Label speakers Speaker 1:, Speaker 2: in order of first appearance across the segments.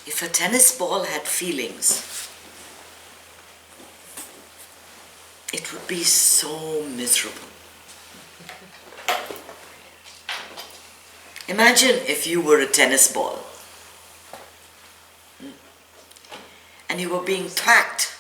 Speaker 1: If a tennis ball had feelings, it would be so miserable. Imagine if you were a tennis ball and you were being thwacked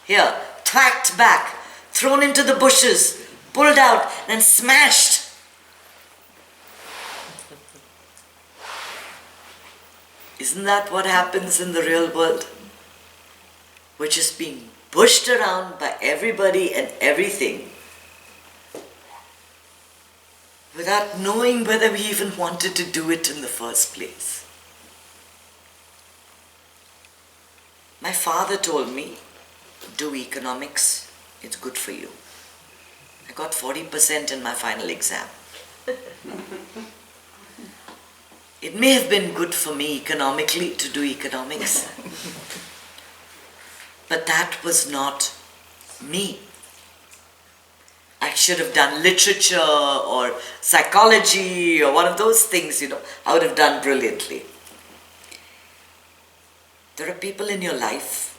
Speaker 1: here, thwacked back, thrown into the bushes, pulled out and smashed. Isn't that what happens in the real world? We're just being pushed around by everybody and everything without knowing whether we even wanted to do it in the first place. My father told me, do economics, it's good for you. I got 40% in my final exam. It may have been good for me economically to do economics, but that was not me. I should have done literature or psychology or one of those things, I would have done brilliantly. There are people in your life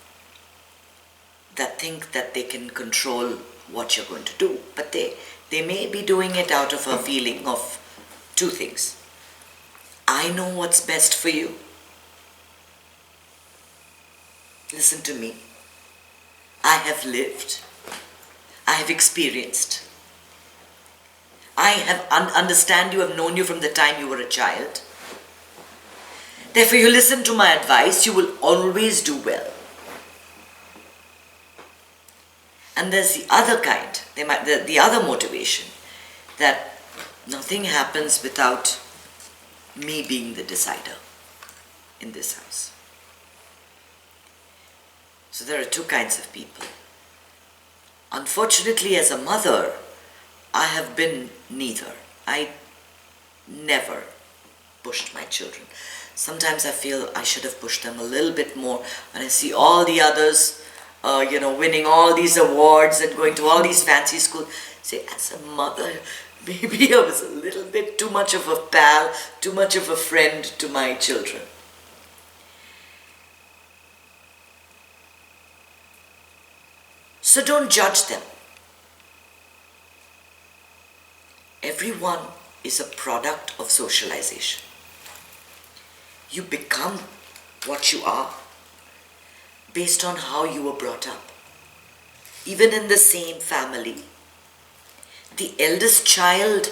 Speaker 1: that think that they can control what you're going to do, but they may be doing it out of a feeling of two things. I know what's best for you. Listen to me. I have lived. I have experienced. I have understand you, have known you from the time you were a child. Therefore, you listen to my advice, you will always do well. And there's the other kind, the other motivation, that nothing happens without me being the decider in this house. So there are two kinds of people. Unfortunately, as a mother, I have been neither. I never pushed my children. Sometimes I feel I should have pushed them a little bit more. When I see all the others, winning all these awards and going to all these fancy schools, say, as a mother, maybe I was a little bit too much of a pal, too much of a friend to my children. So don't judge them. Everyone is a product of socialization. You become what you are based on how you were brought up. Even in the same family, the eldest child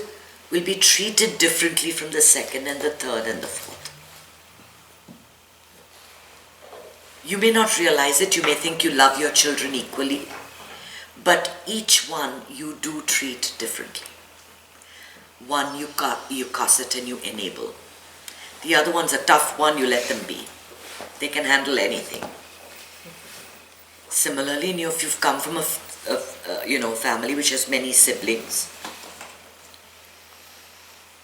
Speaker 1: will be treated differently from the second and the third and the fourth. You may not realize it, you may think you love your children equally, but each one you do treat differently. One you cosset and you enable. The other one's a tough one, you let them be. They can handle anything. Similarly, if you've come from a family which has many siblings,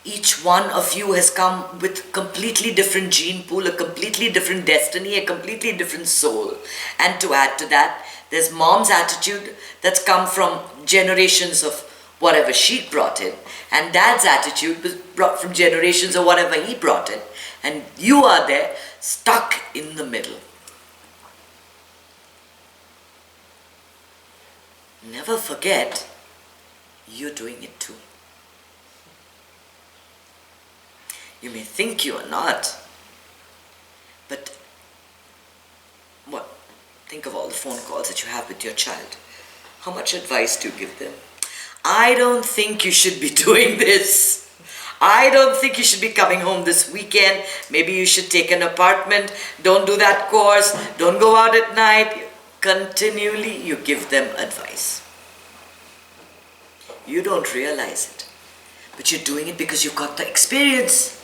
Speaker 1: each one of you has come with completely different gene pool, a completely different destiny, a completely different soul. And to add to that, there's mom's attitude that's come from generations of whatever she brought in, and dad's attitude was brought from generations of whatever he brought in. And you are there, stuck in the middle. Never forget, you're doing it too. You may think you are not, but think of all the phone calls that you have with your child. How much advice do you give them? I don't think you should be doing this. I don't think you should be coming home this weekend. Maybe you should take an apartment. Don't do that course. Don't go out at night. Continually, you give them advice. You don't realize it, but you're doing it because you've got the experience.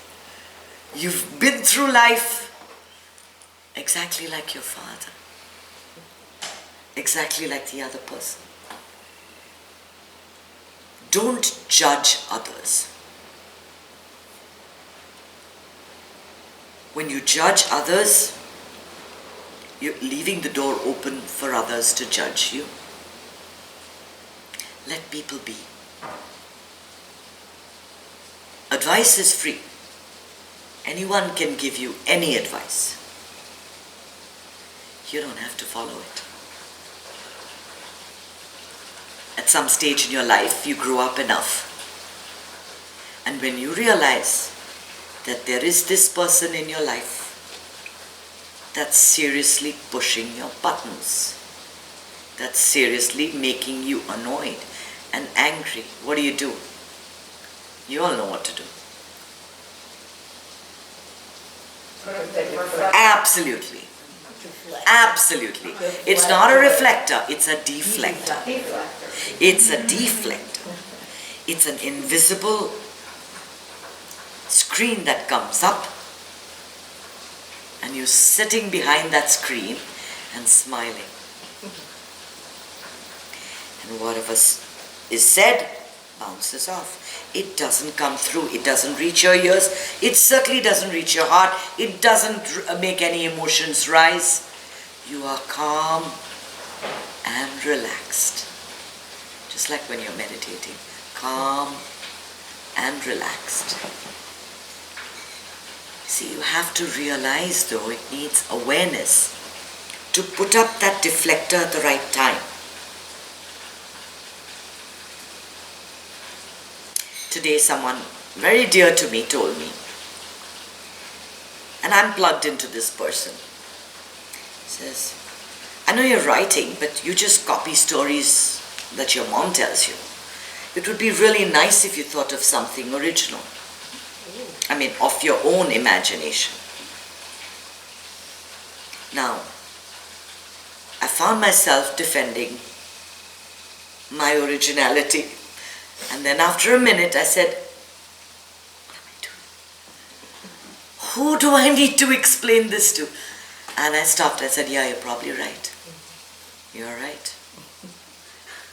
Speaker 1: You've been through life exactly like your father, exactly like the other person. Don't judge others. When you judge others, you're leaving the door open for others to judge you. Let people be. Advice is free. Anyone can give you any advice. you don't have to follow it. At some stage in your life, you grow up enough. And when you realize that there is this person in your life that's seriously pushing your buttons, that's seriously making you annoyed and angry, what do? You all know what to do. Absolutely. Absolutely. It's not a reflector, it's a deflector. It's a deflector. It's an invisible screen that comes up, and you're sitting behind that screen and smiling. And whatever is said bounces off. It doesn't come through. It doesn't reach your ears. It certainly doesn't reach your heart. It doesn't make any emotions rise. You are calm and relaxed. Just like when you're meditating. Calm and relaxed. See, you have to realize though, it needs awareness to put up that deflector at the right time. Today someone very dear to me told me, and I'm plugged into this person, says, I know you're writing, but you just copy stories that your mom tells you. It would be really nice if you thought of something original. I mean, of your own imagination. Now, I found myself defending my originality. And then after a minute I said, what am I doing? Who do I need to explain this to? And I stopped. I said, yeah, you're probably right. You're right.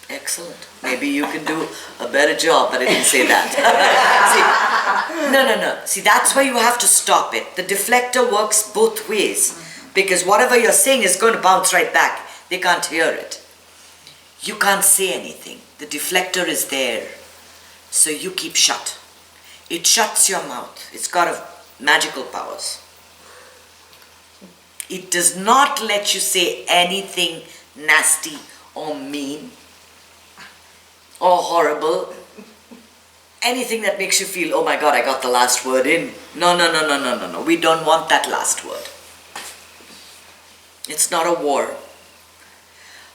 Speaker 1: Excellent. Maybe you can do a better job, but I didn't say that. See, no. See, that's where you have to stop it. The deflector works both ways, because whatever you're saying is going to bounce right back. They can't hear it. You can't say anything. The deflector is there, so you keep shut. It shuts your mouth. It's got magical powers. It does not let you say anything nasty or mean or horrible. Anything that makes you feel, oh my God, I got the last word in. No. We don't want that last word. It's not a war.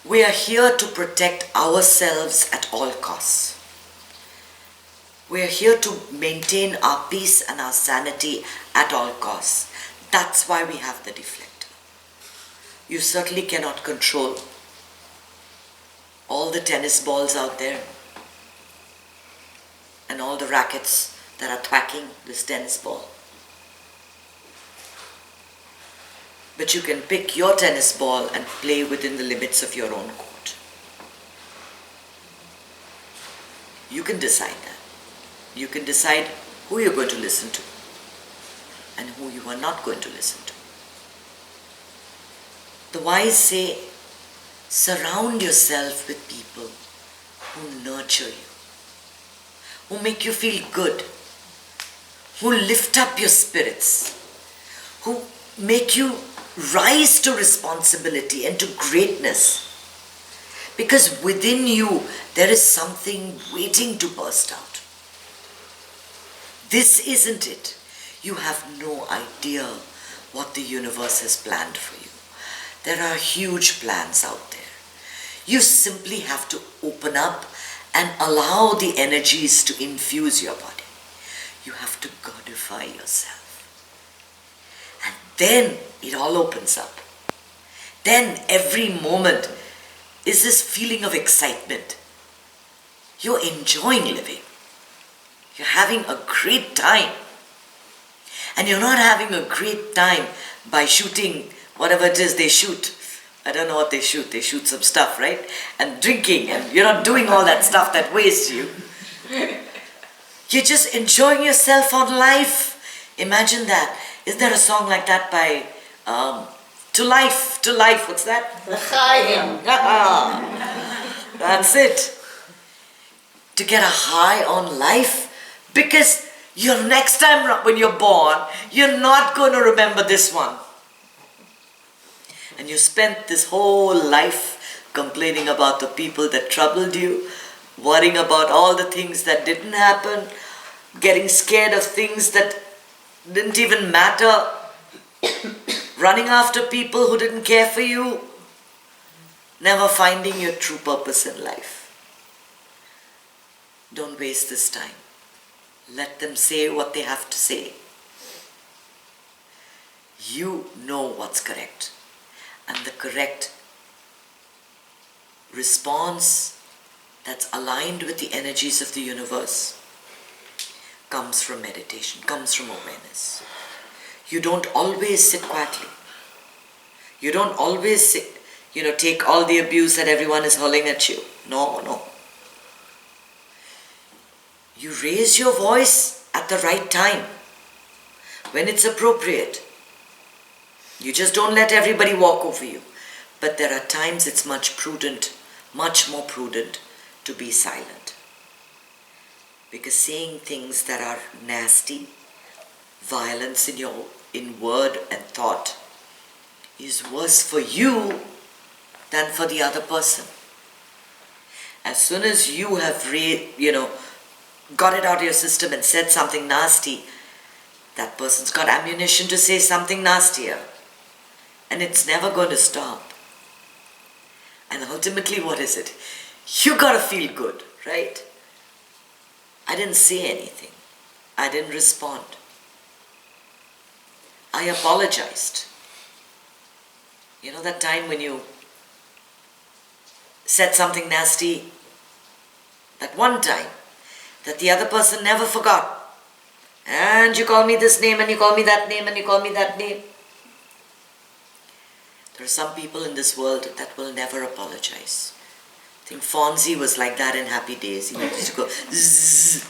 Speaker 1: We are here to protect ourselves at all costs. We are here to maintain our peace and our sanity at all costs. That's why we have the deflector. You certainly cannot control all the tennis balls out there and all the rackets that are thwacking this tennis ball. But you can pick your tennis ball and play within the limits of your own court. You can decide that. You can decide who you're going to listen to and who you are not going to listen to. The wise say, surround yourself with people who nurture you, who make you feel good, who lift up your spirits, who make you rise to responsibility and to greatness. Because within you, there is something waiting to burst out. This isn't it. You have no idea what the universe has planned for you. There are huge plans out there. You simply have to open up and allow the energies to infuse your body. You have to godify yourself. And then it all opens up. Then every moment is this feeling of excitement. You're enjoying living. You're having a great time. And you're not having a great time by shooting whatever it is they shoot. I don't know what they shoot. They shoot some stuff, right? And drinking, and you're not doing all that stuff that wastes you. You're just enjoying yourself on life. Imagine that. Is there a song like that by To Life, what's that?
Speaker 2: L'chaim.
Speaker 1: That's it. To get a high on life, because your next time when you're born, you're not going to remember this one. and you spent this whole life complaining about the people that troubled you, worrying about all the things that didn't happen, getting scared of things that didn't even matter, running after people who didn't care for you, never finding your true purpose in life. Don't waste this time. Let them say what they have to say. You know what's correct. And the correct response that's aligned with the energies of the universe comes from meditation, comes from awareness. You don't always sit quietly. You don't always take all the abuse that everyone is hurling at you. No. You raise your voice at the right time, when it's appropriate. You just don't let everybody walk over you. But there are times it's much more prudent to be silent. Because saying things that are nasty, violence in word and thought, is worse for you than for the other person. As soon as you have got it out of your system and said something nasty, that person's got ammunition to say something nastier. And it's never going to stop. And ultimately, what is it? You gotta feel good, right? I didn't say anything. I didn't respond. I apologized. You know that time when you said something nasty, that one time, that the other person never forgot. And you call me this name, and you call me that name, and you call me that name. There are some people in this world that will never apologize. I think Fonzie was like that in Happy Days. He used to go zzz.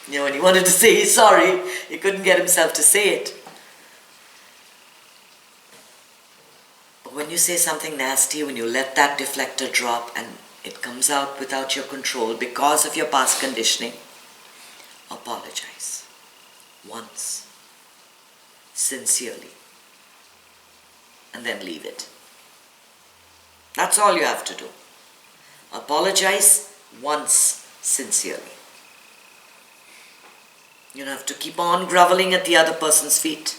Speaker 1: When he wanted to say he's sorry, he couldn't get himself to say it. But when you say something nasty, when you let that deflector drop and it comes out without your control because of your past conditioning, apologize. Once. Sincerely. And then leave it. That's all you have to do. Apologize once sincerely. You don't have to keep on groveling at the other person's feet.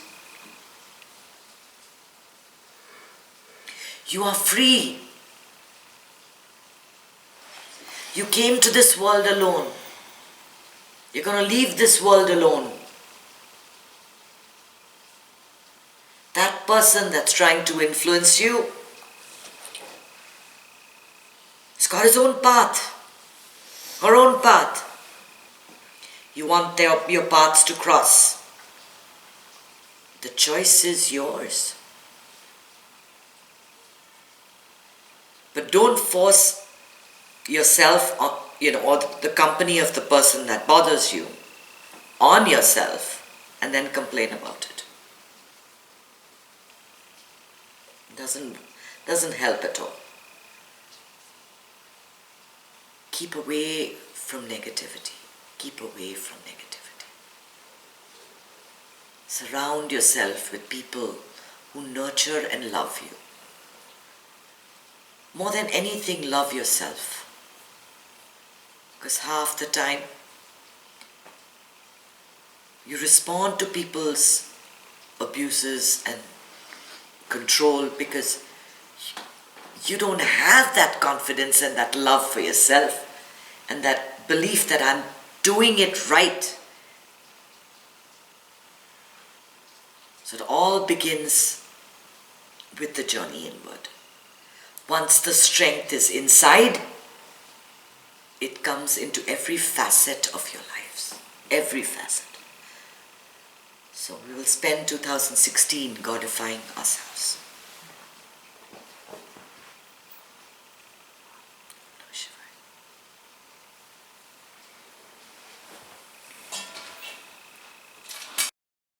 Speaker 1: You are free. You came to this world alone. You're going to leave this world alone. That person that's trying to influence you, he's got his own path, her own path. You want your paths to cross. The choice is yours. But don't force yourself or the company of the person that bothers you on yourself and then complain about it. Doesn't help at all. Keep away from negativity. Keep away from negativity. Surround yourself with people who nurture and love you. More than anything, love yourself. Because half the time, you respond to people's abuses and control because you don't have that confidence and that love for yourself and that belief that I'm doing it right. So it all begins with the journey inward. Once the strength is inside, it comes into every facet of your lives. Every facet. So we will spend 2016 godifying ourselves.